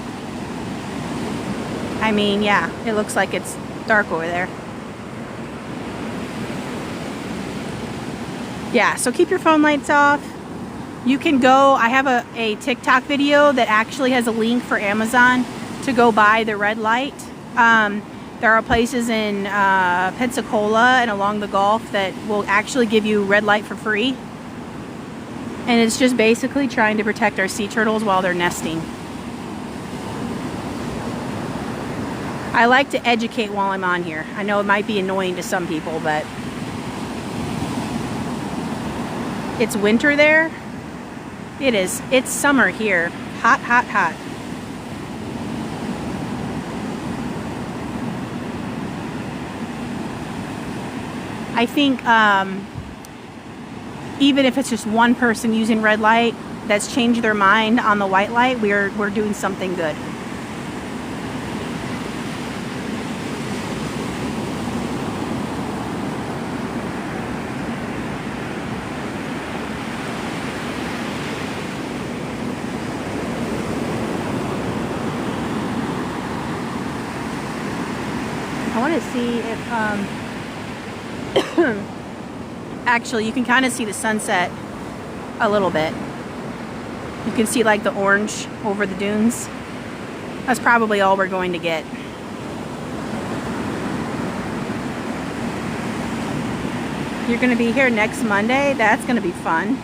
I mean, yeah, it looks like it's dark over there. Yeah, so keep your phone lights off. You can go, I have a TikTok video that actually has a link for Amazon to go buy the red light. There are places in Pensacola and along the Gulf that will actually give you red light for free. And it's just basically trying to protect our sea turtles while they're nesting. I like to educate while I'm on here. I know it might be annoying to some people, but it's winter there. It is. It's summer here. Hot, hot, hot. I think even if it's just one person using red light that's changed their mind on the white light, we're doing something good. kind of see if, actually, you can kind of see the sunset a little bit. You can see like the orange over the dunes. That's probably all we're going to get. You're going to be here next Monday. That's going to be fun.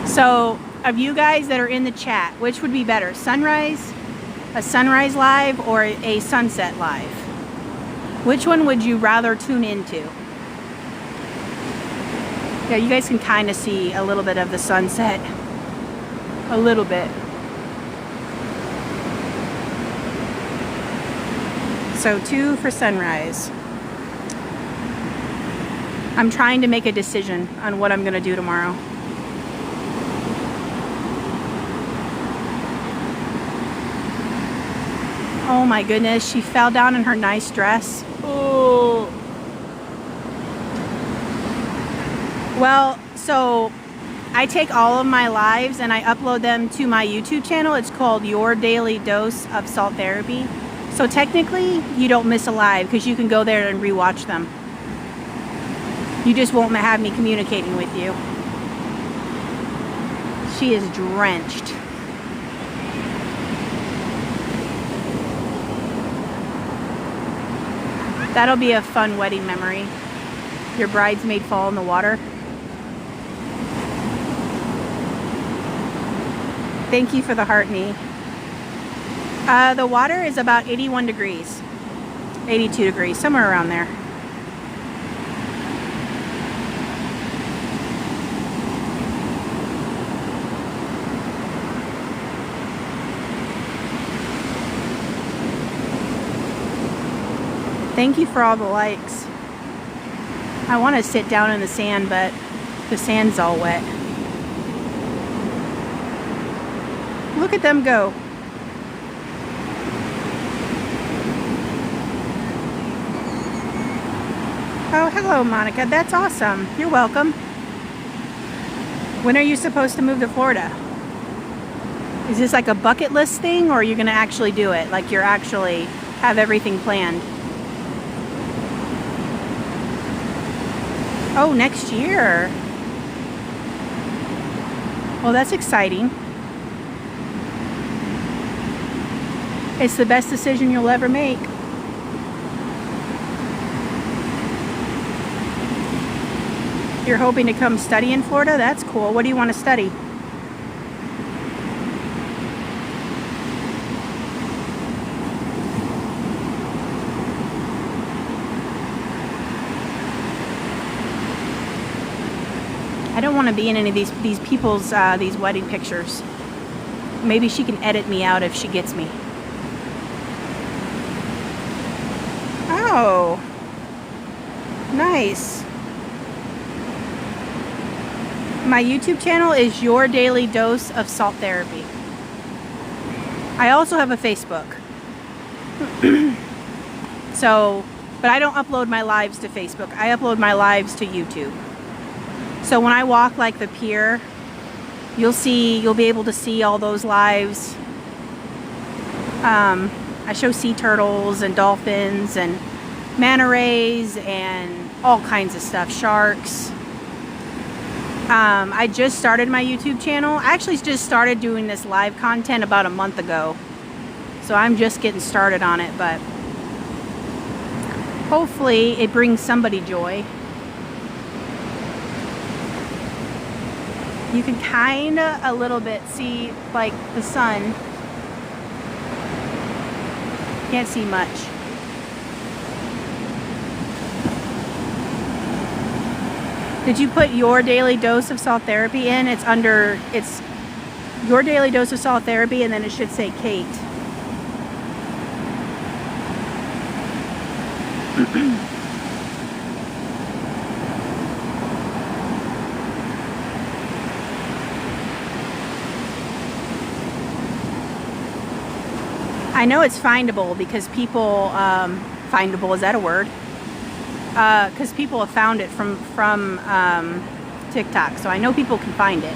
So, of you guys that are in the chat, which would be better? Sunrise, a sunrise live, or a sunset live? Which one would you rather tune into? Yeah, you guys can kind of see a little bit of the sunset. A little bit. So 2 for sunrise. I'm trying to make a decision on what I'm going to do tomorrow. Oh my goodness, she fell down in her nice dress. Oh. Well, so I take all of my lives and I upload them to my YouTube channel. It's called Your Daily Dose of Salt Therapy. So technically, you don't miss a live because you can go there and rewatch them. You just won't have me communicating with you. She is drenched. That'll be a fun wedding memory. Your bridesmaid fall in the water. Thank you for the heart knee. The water is about 81 degrees. 82 degrees, somewhere around there. Thank you for all the likes. I want to sit down in the sand, but the sand's all wet. Look at them go. Oh, hello, Monica. That's awesome. You're welcome. When are you supposed to move to Florida? Is this like a bucket list thing, or are you going to actually do it? Like you're actually have everything planned? Oh, next year. Well, that's exciting. It's the best decision you'll ever make. You're hoping to come study in Florida? That's cool. What do you want to study? I don't want to be in any of these people's these wedding pictures. Maybe she can edit me out if she gets me. Oh, nice. My YouTube channel is Your Daily Dose of Salt Therapy. I also have a Facebook. So, but I don't upload my lives to Facebook. I upload my lives to YouTube. So when I walk like the pier, you'll be able to see all those lives. I show sea turtles and dolphins and manta rays and all kinds of stuff, sharks. I just started my YouTube channel. I actually just started doing this live content about a month ago. So I'm just getting started on it, but hopefully it brings somebody joy. You can kind of a little bit see like the sun. Can't see much. Did you put Your Daily Dose of Salt Therapy in? It's Your Daily Dose of Salt Therapy, and then it should say Kate. I know it's findable because people, findable, is that a word? because people have found it from TikTok, so I know people can find it.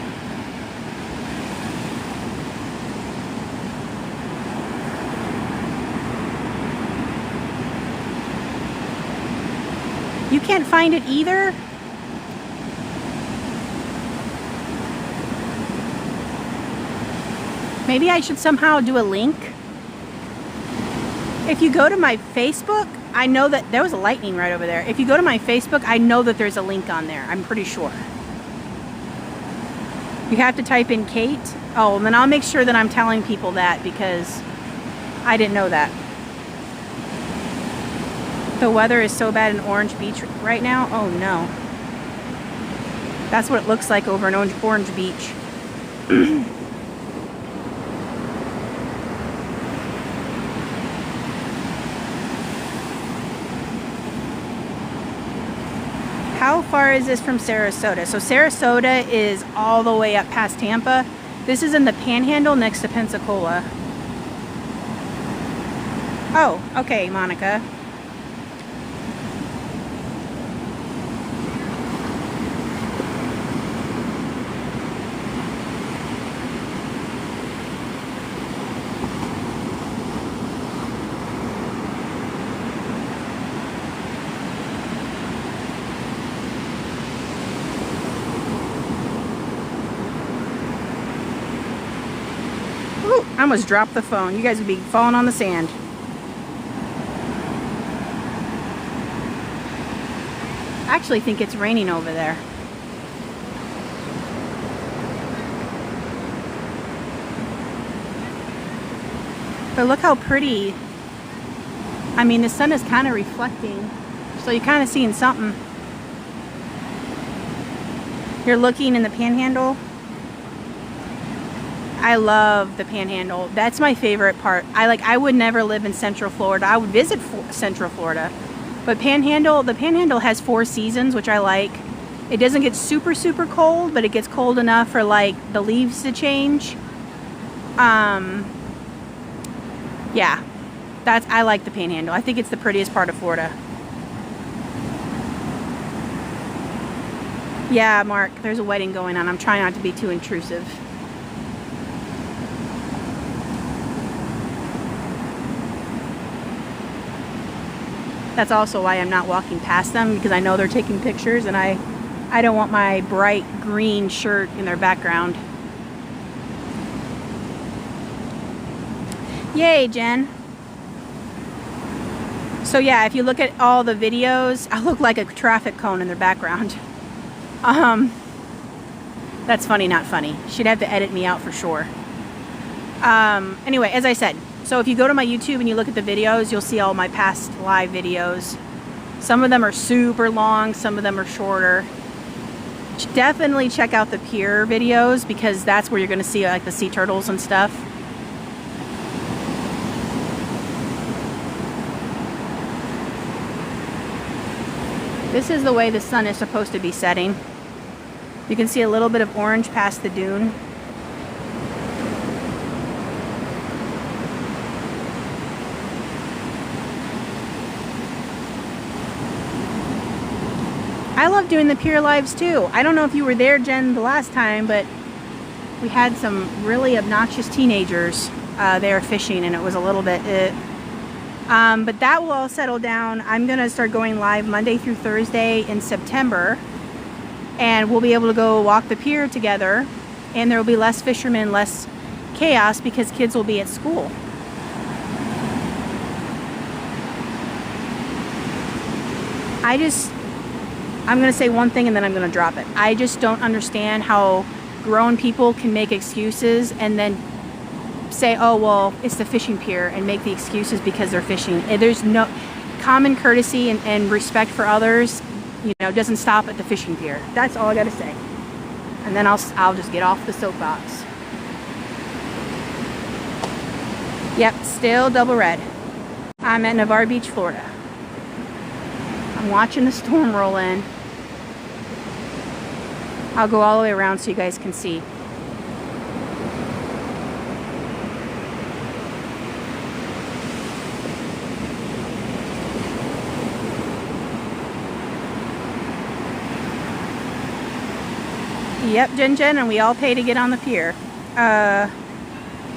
You can't find it either? Maybe I should somehow do a link. If you go to my Facebook, I know that there was a lightning right over there. If you go to my Facebook, I know that there's a link on there. I'm pretty sure. You have to type in Kate. Oh, and then I'll make sure that I'm telling people that because I didn't know that. The weather is so bad in Orange Beach right now. Oh no. That's what it looks like over in Orange Beach. How far is this from Sarasota? So Sarasota is all the way up past Tampa. This is in the Panhandle next to Pensacola. Oh, okay, Monica. I almost dropped the phone. You guys would be falling on the sand. I actually think it's raining over there. But look how pretty. I mean, the sun is kind of reflecting, so you're kind of seeing something. You're looking in the Panhandle. I love the Panhandle. That's my favorite part. I would never live in Central Florida. I would visit Central Florida. But the Panhandle has 4 seasons, which I like. It doesn't get super, super cold, but it gets cold enough for like the leaves to change. Yeah. I like the Panhandle. I think it's the prettiest part of Florida. Yeah, Mark, there's a wedding going on. I'm trying not to be too intrusive. That's also why I'm not walking past them, because I know they're taking pictures and I don't want my bright green shirt in their background. Yay, Jen. So yeah, if you look at all the videos, I look like a traffic cone in their background. That's funny, not funny. She'd have to edit me out for sure. Anyway, as I said, so if you go to my YouTube and you look at the videos, you'll see all my past live videos. Some of them are super long, some of them are shorter. Definitely check out the pier videos because that's where you're going to see like the sea turtles and stuff. This is the way the sun is supposed to be setting. You can see a little bit of orange past the dune. I love doing the pier lives too. I don't know if you were there, Jen, the last time, but we had some really obnoxious teenagers there fishing, and it was a little bit but that will all settle down. I'm gonna start going live Monday through Thursday in September, and we'll be able to go walk the pier together, and there will be less fishermen, less chaos because kids will be at school. I'm going to say one thing and then I'm going to drop it. I just don't understand how grown people can make excuses and then say, oh, well, it's the fishing pier, and make the excuses because they're fishing. There's no common courtesy and respect for others, doesn't stop at the fishing pier. That's all I got to say. And then I'll just get off the soapbox. Yep, still double red. I'm at Navarre Beach, Florida. I'm watching the storm roll in. I'll go all the way around so you guys can see. Yep, Jen, and we all pay to get on the pier.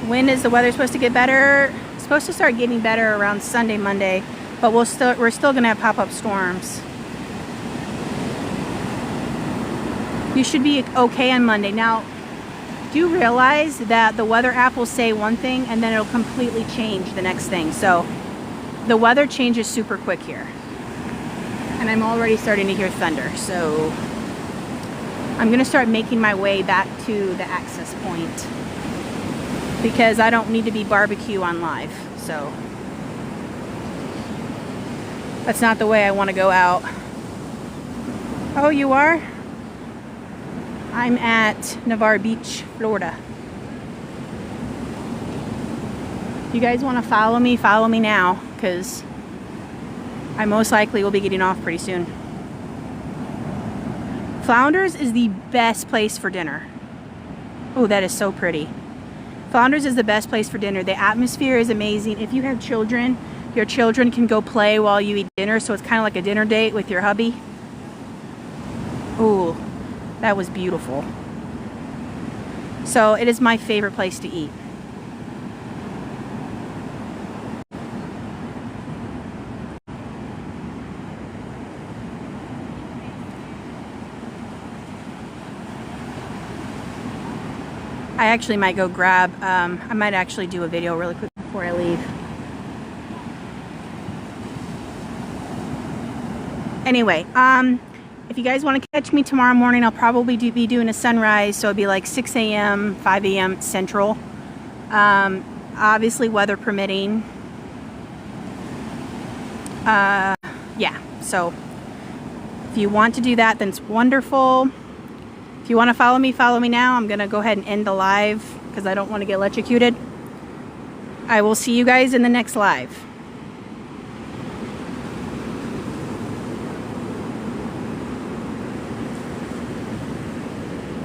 When is the weather supposed to get better? It's supposed to start getting better around Sunday, Monday, but we're still gonna have pop-up storms. You should be okay on Monday. Now, do you realize that the weather app will say one thing and then it'll completely change the next thing? So the weather changes super quick here. And I'm already starting to hear thunder, so I'm gonna start making my way back to the access point because I don't need to be barbecue on live. So that's not the way I want to go out. Oh, you are? I'm at Navarre Beach, Florida. If you guys want to follow me now, because I most likely will be getting off pretty soon. Flounders is the best place for dinner. Oh, that is so pretty. Flounders is the best place for dinner. The atmosphere is amazing. If you have children, your children can go play while you eat dinner, so it's kind of like a dinner date with your hubby. Ooh, that was beautiful. So it is my favorite place to eat. I actually might go grab, I might actually do a video really quick before I leave. Anyway, if you guys want to catch me tomorrow morning, I'll probably be doing a sunrise, so it'll be like 6 a.m., 5 a.m. Central. Obviously, weather permitting. Yeah, so if you want to do that, then it's wonderful. If you want to follow me now. I'm going to go ahead and end the live because I don't want to get electrocuted. I will see you guys in the next live.